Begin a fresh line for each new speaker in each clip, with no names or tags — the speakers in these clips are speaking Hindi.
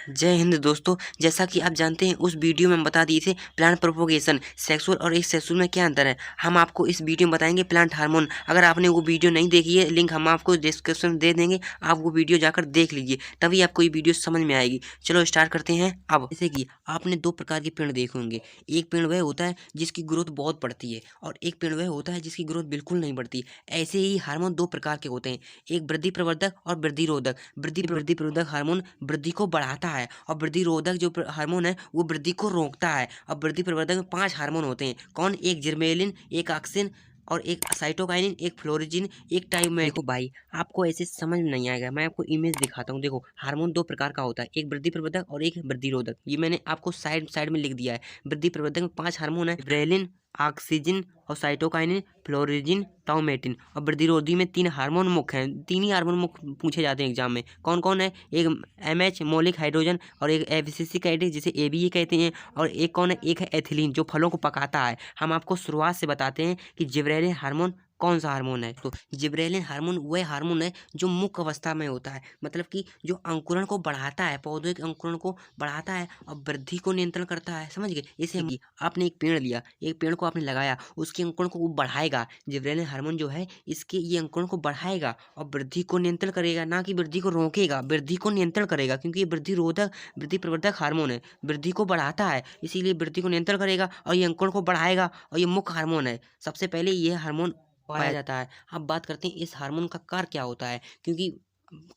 जय हिंद दोस्तों। जैसा कि आप जानते हैं उस वीडियो में हम बता दिए थे प्लांट प्रोपोगेशन, सेक्सुअल और एसेक्सुअल में क्या अंतर है। हम आपको इस वीडियो में बताएंगे प्लांट हार्मोन। अगर आपने वो वीडियो नहीं देखी है, लिंक हम आपको डिस्क्रिप्शन में दे देंगे, आप वो वीडियो जाकर देख लीजिए, तभी आपको ये वीडियो समझ में आएगी। चलो स्टार्ट करते हैं। अब जैसे कि आपने दो प्रकार के पेड़ देखे होंगे। एक पेड़ वह होता है जिसकी ग्रोथ बहुत बढ़ती है और एक पेड़ वह होता है जिसकी ग्रोथ बिल्कुल नहीं बढ़ती। ऐसे ही हार्मोन दो प्रकार के होते हैं, एक वृद्धि प्रवर्धक और वृद्धि रोधक। वृद्धि प्रवर्धक हार्मोन वृद्धि को बढ़ाता है और वृद्धि रोधक जो हार्मोन है वो वृद्धि को रोकता है। अब वृद्धि प्रवर्धक में 5 हार्मोन होते हैं। कौन? एक जिबरेलिन, एक ऑक्सिन और एक साइटोकाइनिन, एक फ्लोरिजिन, एक टाइमेटिन। देखो भाई, आपको ऐसे समझ में नहीं आएगा, मैं आपको इमेज दिखाता हूँ। देखो, हार्मोन दो प्रकार का होता है, एक वृद्धि प्रवर्धक और एक वृद्धि रोधक। ये मैंने आपको साइड साइड में लिख दिया है। वृद्धि प्रवर्धक में 5 हार्मोन है, जिबरेलिन, ऑक्सीजन और साइटोकाइनिन, फ्लोरिजिन, टाउमेटिन। और वृद्धिरोधी में 3 हार्मोन मुख्य हैं। 3 ही हार्मोन मुख्य पूछे जाते हैं एग्जाम में। कौन कौन है? एक एमएच मौलिक हाइड्रोजन और एक एफसीसी कहते हैं जिसे एबीए कहते हैं, और एक कौन है? एक है एथिलीन जो फलों को पकाता है। हम आपको शुरुआत से बताते हैं कि जिबरेलिन हार्मोन कौन सा हार्मोन है। तो जिबरेलिन हार्मोन वह हार्मोन है जो मुख्य अवस्था में होता है, मतलब कि जो अंकुरण को बढ़ाता है, पौधे के अंकुरण को बढ़ाता है और वृद्धि को नियंत्रण करता है। समझ गए? इसे आपने एक पेड़ लिया, एक पेड़ को आपने लगाया, उसके अंकुरण को वो बढ़ाएगा। जिबरेलिन हार्मोन जो है इसके ये अंकुरण को बढ़ाएगा और वृद्धि को नियंत्रण करेगा, ना कि वृद्धि को रोकेगा। वृद्धि को नियंत्रण करेगा क्योंकि ये वृद्धि रोधक, वृद्धि प्रवर्धक हार्मोन है, वृद्धि को बढ़ाता है, इसीलिए वृद्धि को नियंत्रण करेगा और ये अंकुरण को बढ़ाएगा और ये मुख्य हार्मोन है। सबसे पहले ये हार्मोन पाया जाता है। अब बात करते हैं इस हार्मोन का कार्य क्या होता है, क्योंकि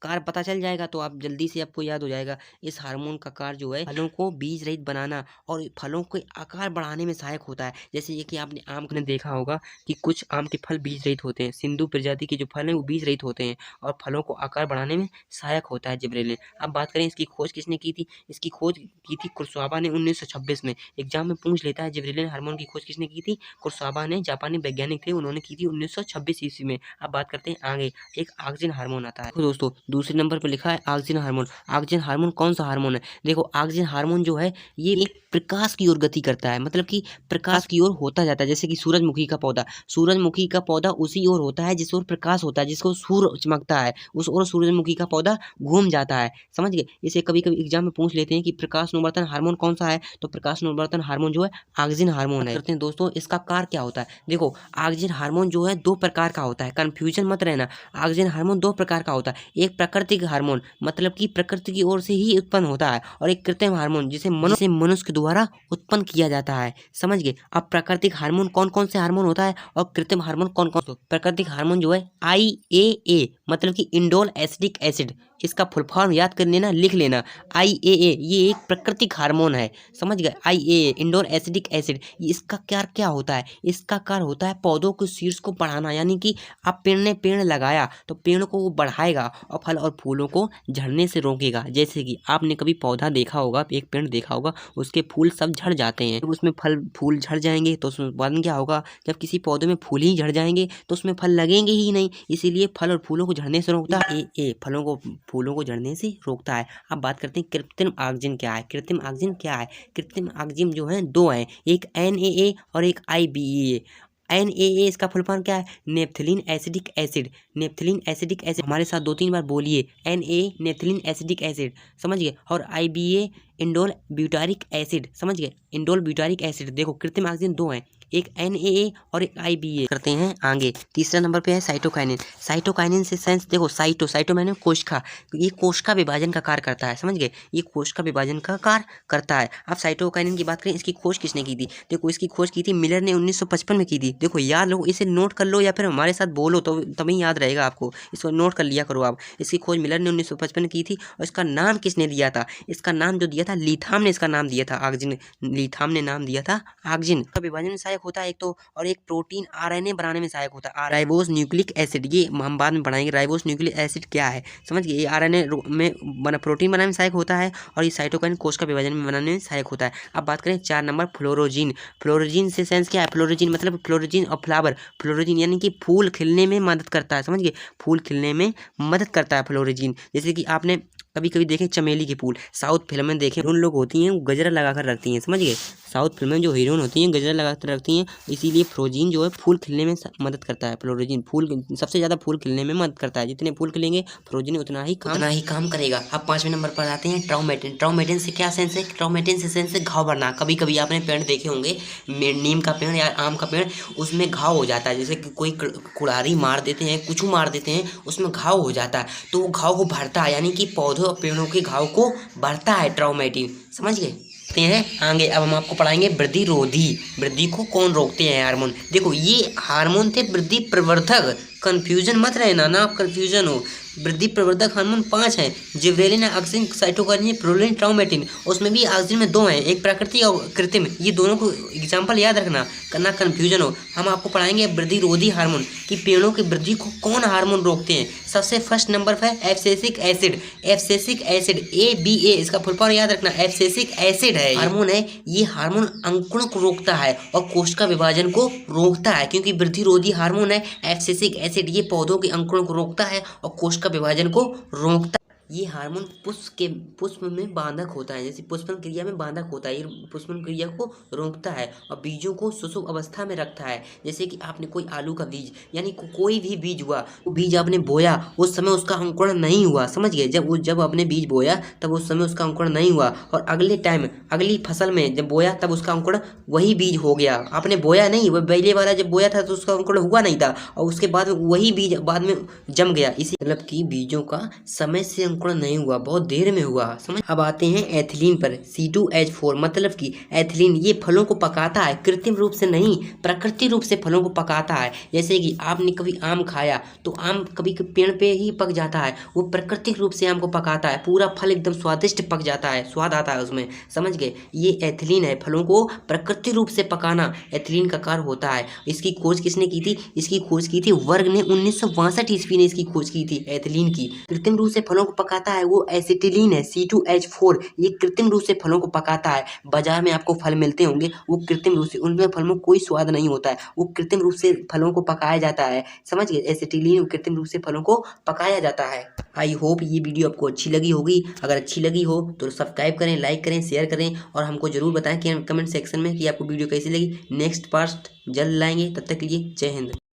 कार्य पता चल जाएगा तो आप जल्दी से आपको याद हो जाएगा। इस हार्मोन का कार्य जो है फलों को बीज रहित बनाना और फलों के आकार बढ़ाने में सहायक होता है। जैसे ये कि आपने आम ने देखा होगा कि कुछ आम के फल बीज रहित होते हैं, सिंधु प्रजाति के जो फल हैं वो बीज रहित होते हैं और फलों को आकार बढ़ाने में सहायक होता है जिबरेलिन। अब बात करें इसकी खोज किसने की थी। इसकी खोज की थी कुरसावा ने 1926 में। एग्जाम में पूछ लेता है जिबरेलिन हार्मोन की खोज किसने की थी। कुरसावा ने, जापानी वैज्ञानिक थे, उन्होंने की थी 1926 ईस्वी में। अब बात करते हैं आगे, एक ऑक्सिन हार्मोन आता है। दोस्तों दूसरे नंबर पर लिखा है ऑक्सिन हार्मोन। ऑक्सिन हार्मोन कौन सा हार्मोन है? देखो, ऑक्सिन हार्मोन जो है ये एक प्रकाश की ओर गति करता है, मतलब कि प्रकाश की ओर होता जाता है। जैसे कि सूरजमुखी का पौधा, सूरजमुखी का पौधा उसी ओर होता है जिस ओर प्रकाश होता है, जिसको सूर्य चमकता है उस ओर सूरजमुखी का पौधा घूम जाता है। समझ गए? इसे कभी कभी एग्जाम में पूछ लेते हैं कि प्रकाश निवर्तन हार्मोन कौन सा है, तो प्रकाश निवर्तन हार्मोन जो है ऑक्सिन हार्मोन है। करते हैं दोस्तों इसका कार्य क्या होता है। देखो, ऑक्सिन हार्मोन जो है 2 प्रकार का होता है, कंफ्यूजन मत रहना। ऑक्सिन हार्मोन 2 प्रकार का होता है, एक प्राकृतिक हार्मोन मतलब कि प्रकृति की ओर से ही उत्पन्न होता है, और एक कृत्रिम हार्मोन जिसे मनुष्य के द्वारा उत्पन्न किया जाता है। समझ गए? अब प्राकृतिक हार्मोन कौन कौन से हार्मोन होता है और कृत्रिम हार्मोन कौन कौन। प्राकृतिक हार्मोन जो है IAA मतलब कि इंडोल एसिटिक एसिड, इसका फुल फॉर्म याद कर लेना, लिख लेना। IAA ये एक प्राकृतिक हार्मोन है। समझ गए? IAA indole acetic acid. इसका कार्य क्या होता है? इसका कार्य होता है पौधों के शीर्ष को बढ़ाना, यानी कि आप पेड़ लगाया तो पेड़ को वो बढ़ाएगा और फल और फूलों को झड़ने से रोकेगा। जैसे कि आपने कभी पौधा देखा होगा, एक पेड़ देखा होगा, उसके फूल सब झड़ जाते हैं, जब उसमें फल फूल झड़ जाएंगे तो उसमें बाद में क्या होगा, जब किसी पौधे में फूल ही झड़ जाएंगे तो उसमें फल लगेंगे ही नहीं, इसीलिए फल और फूलों को झड़ने से रोकता है। फलों को फूलों को झड़ने से रोकता है। अब बात करते हैं कृत्रिम ऑक्सिन क्या है। कृत्रिम ऑक्सिन क्या है? कृत्रिम ऑक्सिन जो है 2 हैं, एक NAA और एक IBEA। NAA इसका फुल फॉर्म क्या है? Naphthalene acidic acid. Naphthalene acidic acid, हमारे साथ 2-3 बार बोलिए, NAA नेप्थलीन एसिडिक एसिड। समझ गए? और IBA इंडोल ब्यूटारिक एसिड। समझ गए? Indole butyric acid. देखो, कृत्रिम ऑक्सिन 2 हैं, एक NAA और एक IBA। करते हैं आगे, तीसरा नंबर पे है साइटोकाइनिन। साइटोकाइनिन से सेंस देखो, साइटो मैंने कोशिका, ये कोशिका विभाजन का कार्य करता है। समझ गए? ये कोशिका विभाजन का कार्य करता है। अब साइटोकाइनिन की बात करें, इसकी खोज किसने की थी। देखो, इसकी खोज की थी मिलर ने 1955 में की थी। देखो याद लो, इसे नोट कर लो या फिर हमारे साथ बोलो तो तभी याद रहेगा आपको, इसको नोट कर लिया करो आप। इसकी खोज मिलर ने 1955 में की थी और इसका नाम किसने दिया था? इसका नाम जो दिया था, लीथाम ने इसका नाम दिया था, ऑक्सिन। लीथाम ने नाम दिया था ऑक्सिन। का विभाजन में सहायक होता है एक तो, और एक प्रोटीन RNA बनाने में सहायक होता है, राइबोस न्यूक्लिक एसिड। ये हम बाद में पढ़ाएंगे राइबोस न्यूक्लिक एसिड क्या है। समझ गए? ये RNA में प्रोटीन बनाने में सहायक होता है और ये साइटोकाइन कोश का विभाजन में बनाने में सहायक होता है। अब बात करें 4 नंबर, फ्लोरोजिन। फ्लोरोजिन से सेंस क्या है? फ्लोरोजिन मतलब फ्लोरोजिन और फ्लावर। फ्लोरोजिन यानी कि फूल खिलने में मदद करता है। समझ गए? फूल खिलने में मदद करता है फ्लोरोजिन। जैसे कि आपने कभी कभी देखे चमेली के फूल, साउथ फिल्म में देखे, उन लोग होती हैं वो गजरा लगा कर रखती हैं। समझ गए? साउथ फिल्म में जो हीरोइन होती हैं गजरा लगा कर रखती हैं, इसीलिए फ्लोरीन जो है फूल खिलने में मदद करता है। फ्लोरीन फूल सबसे ज़्यादा फूल खिलने में मदद करता है। जितने फूल खिलेंगे फ्लोरीन उतना ही काम करेगा। अब 5वें नंबर पर आते हैं ट्राउमेटिन। ट्राउमेटिन से क्या सेंस है? ट्राउमेटिन से सेंस है घाव बढ़ना। कभी कभी आपने पेड़ देखे होंगे, नीम का पेड़ या आम का पेड़, उसमें घाव हो जाता है। जैसे कि कोई कुल्हाड़ी मार देते हैं, कुछ मार देते हैं, उसमें घाव हो जाता है, तो वो घाव को भरता है, यानी कि पौधों और पेड़ों के घाव को भरता है ट्राउमेटिन। समझ गए हैं आगे। अब हम आपको पढ़ाएंगे वृद्धि रोधी। वृद्धि को कौन रोकते हैं? हार्मोन। देखो ये हार्मोन थे वृद्धि प्रवर्धक। कंफ्यूजन मत रहना ना, आप कंफ्यूजन हो। वृद्धि प्रवर्धक हार्मोन 5 हैं, जिबरेलिन, ऑक्सिन, साइटोकाइनिन, प्रोलिन, ट्राउमेटिन। उसमें भी ऑक्सीजन में 2 हैं, एक प्राकृतिक और कृत्रिम। ये दोनों को एग्जाम्पल याद रखना, करना कंफ्यूजन हो। हम आपको पढ़ाएंगे वृद्धि रोधी हार्मोन कि पेड़ों की वृद्धि को कौन हार्मोन रोकते हैं। सबसे फर्स्ट नंबर पर abscisic acid. Abscisic acid ABA, इसका फुल फॉर्म याद रखना, एब्सिसिक एसिड है, हार्मोन है। ये हार्मोन अंकुरण को रोकता है और कोशिका विभाजन को रोकता है, क्योंकि वृद्धि रोधी हार्मोन है एब्सिसिक एसिड। ये पौधों के अंकुरण को रोकता है और कोशिका विभाजन को रोकता है। ये हार्मोन पुष्प में बांधक होता है, जैसे पुष्पन क्रिया में बांधक होता है। ये पुष्पन क्रिया को रोकता है और बीजों को सुषुप्त अवस्था में रखता है। जैसे कि आपने कोई आलू का बीज, यानी कोई भी बीज हुआ, वो बीज आपने बोया, उस समय उसका अंकुरण नहीं हुआ। समझ गए? जब आपने बीज बोया तब उस समय उसका अंकुरण नहीं हुआ, और अगले टाइम अगली फसल में जब बोया तब उसका अंकुरण वही बीज हो गया। आपने बोया नहीं, वो पहले वाला जब बोया था तो उसका अंकुरण हुआ नहीं था, और उसके बाद में वही बीज बाद में जम गया। इसी मतलब कि बीजों का समय से अंकुरण नहीं हुआ, बहुत देर में हुआ। समझ? अब आते हैं एथिलीन पर। C2H4 मतलब कि एथिलीन ये फलों को पकाता है, कृत्रिम रूप से नहीं, प्राकृतिक रूप से फलों को पकाता है। जैसे कि आपने कभी आम खाया तो आम कभी पेड़ पे ही पक जाता है, वो प्राकृतिक रूप से आम को पकाता है, पूरा फल एकदम स्वादिष्ट पक जाता है, स्वाद आता है उसमें। समझ गए? ये एथिलीन है, फलों को प्राकृतिक रूप से पकाना एथिलीन का कार्य होता है। इसकी खोज किसने की थी? इसकी खोज की थी वर्ग ने 1962 ईस्वी ने इसकी खोज की थी एथिलीन की। कृत्रिम रूप से फलों को पकाता है वो एसिटिलीन है, C2H4। ये कृत्रिम रूप से फलों को पकाता है। बाजार में आपको फल मिलते होंगे, वो कृत्रिम रूप से, उनमें फल में कोई स्वाद नहीं होता है, वो कृत्रिम रूप से फलों को पकाया जाता है। समझ गए? एसिटिलीन कृत्रिम रूप से फलों को पकाया जाता है। आई होप ये वीडियो आपको अच्छी लगी होगी। अगर अच्छी लगी हो तो सब्सक्राइब करें, लाइक करें, शेयर करें, और हमको जरूर बताएं कि कमेंट सेक्शन में कि आपको वीडियो कैसी लगी। नेक्स्ट पार्ट जल्द लाएंगे, तब तक के लिए जय हिंद।